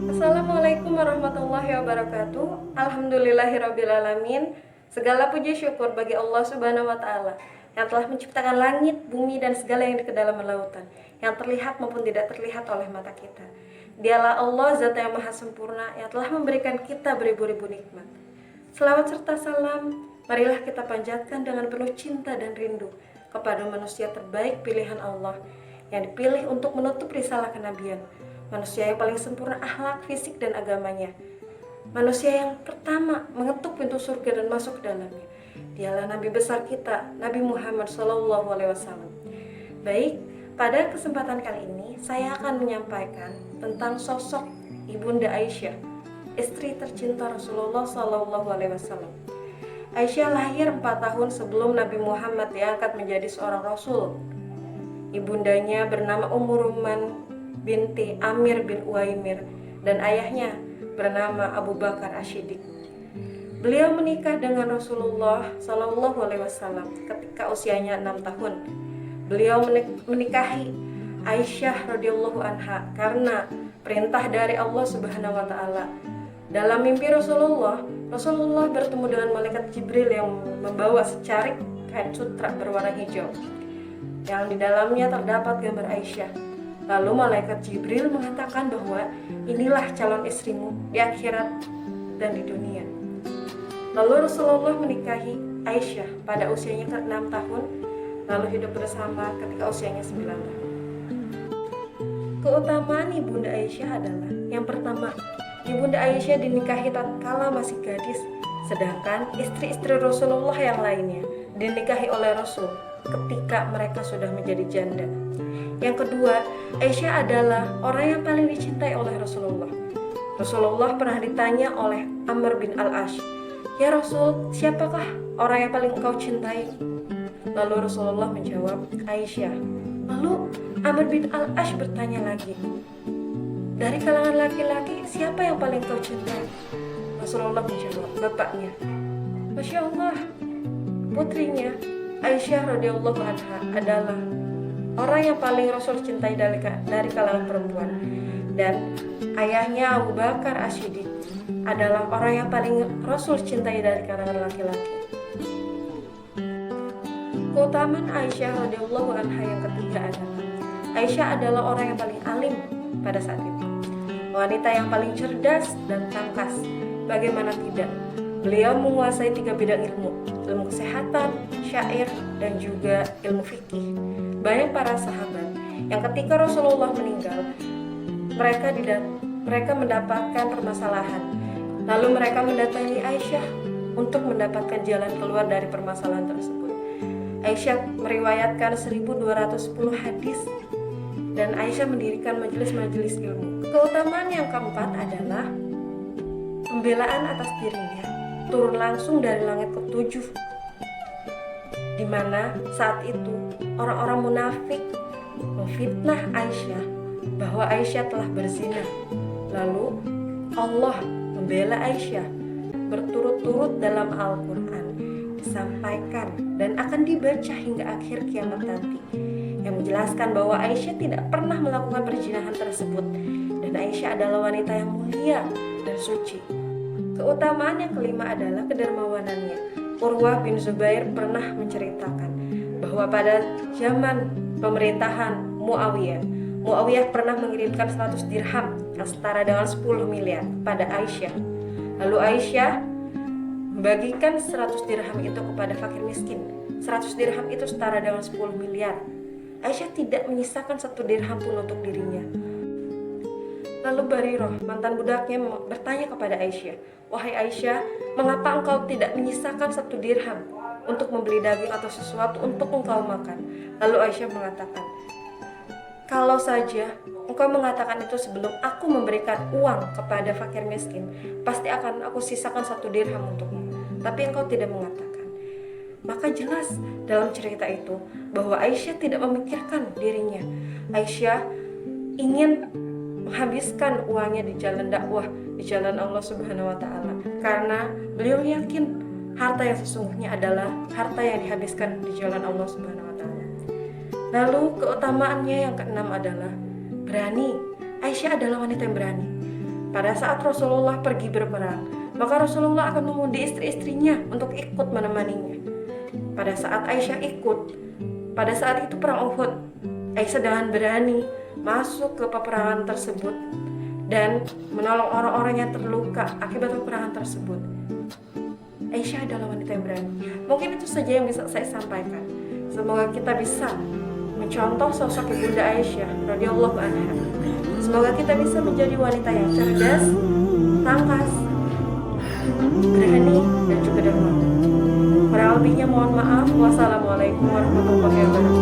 Assalamualaikum warahmatullahi wabarakatuh. Alhamdulillahirrabbilalamin. Segala puji syukur bagi Allah Subhanahu wa Ta'ala yang telah menciptakan langit, bumi, dan segala yang di kedalaman lautan, yang terlihat maupun tidak terlihat oleh mata kita. Dialah Allah, Zat yang maha sempurna, yang telah memberikan kita beribu-ribu nikmat. Selawat serta salam marilah kita panjatkan dengan penuh cinta dan rindu kepada manusia terbaik pilihan Allah, yang dipilih untuk menutup risalah kenabian, manusia yang paling sempurna akhlak, fisik, dan agamanya, manusia yang pertama mengetuk pintu surga dan masuk ke dalamnya. Dialah Nabi besar kita, Nabi Muhammad SAW. Baik, pada kesempatan kali ini saya akan menyampaikan tentang sosok Ibunda Aisyah, istri tercinta Rasulullah SAW. Aisyah lahir 4 tahun sebelum Nabi Muhammad diangkat menjadi seorang Rasul. Ibundanya bernama Ummu Ruman binti Amir bin Uwaimir dan ayahnya bernama Abu Bakar As-Siddiq. Beliau menikah dengan Rasulullah SAW ketika usianya 6 tahun. Beliau menikahi Aisyah radhiyallahu anha karena perintah dari Allah Subhanahu wa Ta'ala. Dalam mimpi Rasulullah bertemu dengan malaikat Jibril yang membawa secarik kain sutra berwarna hijau yang di dalamnya terdapat gambar Aisyah. Lalu malaikat Jibril mengatakan bahwa inilah calon istrimu di akhirat dan di dunia. Lalu Rasulullah menikahi Aisyah pada usianya ke-6 tahun, lalu hidup bersama ketika usianya 9 tahun. Keutamaan Ibunda Aisyah adalah, yang pertama, Ibunda Aisyah dinikahi tatkala masih gadis, sedangkan istri-istri Rasulullah yang lainnya dinikahi oleh Rasul ketika mereka sudah menjadi janda. Yang kedua, Aisyah adalah orang yang paling dicintai oleh Rasulullah. Rasulullah pernah ditanya oleh Amr bin Al-Ash, "Ya Rasul, siapakah orang yang paling engkau cintai?" Lalu Rasulullah menjawab, "Aisyah." Lalu Amr bin Al-Ash bertanya lagi, "Dari kalangan laki-laki, siapa yang paling kau cintai?" Rasulullah menjawab, "Bapaknya." Masya Allah, putrinya Aisyah radhiyallahu anha adalah orang yang paling Rasul cintai dari kalangan perempuan, dan ayahnya Abu Bakar As-Siddiq adalah orang yang paling Rasul cintai dari kalangan laki-laki. Keutamaan Aisyah radhiyallahu anha yang ketiga adalah Aisyah adalah orang yang paling alim pada saat itu, wanita yang paling cerdas dan tangkas. Bagaimana tidak? Beliau menguasai 3 bidang ilmu kesehatan, syair, dan juga ilmu fikih. Banyak para sahabat yang ketika Rasulullah meninggal, mereka mendapatkan permasalahan. Lalu mereka mendatangi Aisyah untuk mendapatkan jalan keluar dari permasalahan tersebut. Aisyah meriwayatkan 1210 hadis, dan Aisyah mendirikan majelis-majelis ilmu. Keutamaan yang keempat adalah pembelaan atas dirinya turun langsung dari langit ke-7, di mana saat itu orang-orang munafik memfitnah Aisyah bahwa Aisyah telah berzina. Lalu Allah membela Aisyah berturut-turut dalam Al-Quran, disampaikan dan akan dibaca hingga akhir kiamat nanti, yang menjelaskan bahwa Aisyah tidak pernah melakukan perzinahan tersebut, dan Aisyah adalah wanita yang mulia dan suci. Keutamaan yang kelima adalah kedermawanannya. Urwah bin Zubair pernah menceritakan bahwa pada zaman pemerintahan Muawiyah pernah mengirimkan 100 dirham yang setara dengan 10 miliar pada Aisyah. Lalu Aisyah membagikan 100 dirham itu kepada fakir miskin. 100 dirham itu setara dengan 10 miliar. Aisyah tidak menyisakan 1 dirham pun untuk dirinya. Lalu Barirah, mantan budaknya, bertanya kepada Aisyah, "Wahai Aisyah, mengapa engkau tidak menyisakan 1 dirham untuk membeli daging atau sesuatu untuk engkau makan?" Lalu Aisyah mengatakan, "Kalau saja engkau mengatakan itu sebelum aku memberikan uang kepada fakir miskin, pasti akan aku sisakan 1 dirham untukmu. Tapi engkau tidak mengatakan. Maka jelas dalam cerita itu bahwa Aisyah tidak memikirkan dirinya. Aisyah ingin menghabiskan uangnya di jalan dakwah, di jalan Allah Subhanahu wa taala, karena beliau yakin harta yang sesungguhnya adalah harta yang dihabiskan di jalan Allah Subhanahu wa taala. Lalu keutamaannya yang keenam adalah berani. Aisyah adalah wanita yang berani. Pada saat Rasulullah pergi berperang, maka Rasulullah akan mengundi istri-istrinya untuk ikut menemaninya. Pada saat Aisyah ikut, pada saat itu perang Uhud, Aisyah dengan berani masuk ke peperangan tersebut dan menolong orang-orang yang terluka akibat peperangan tersebut. Aisyah adalah wanita yang berani. Mungkin itu saja yang bisa saya sampaikan. Semoga kita bisa mencontoh sosok Ibunda Aisyah radhiyallahu anha. Semoga kita bisa menjadi wanita yang cerdas, tangkas, berani, dan juga dermawan. Kurang lebihnya mohon maaf. Wassalamualaikum warahmatullahi wabarakatuh.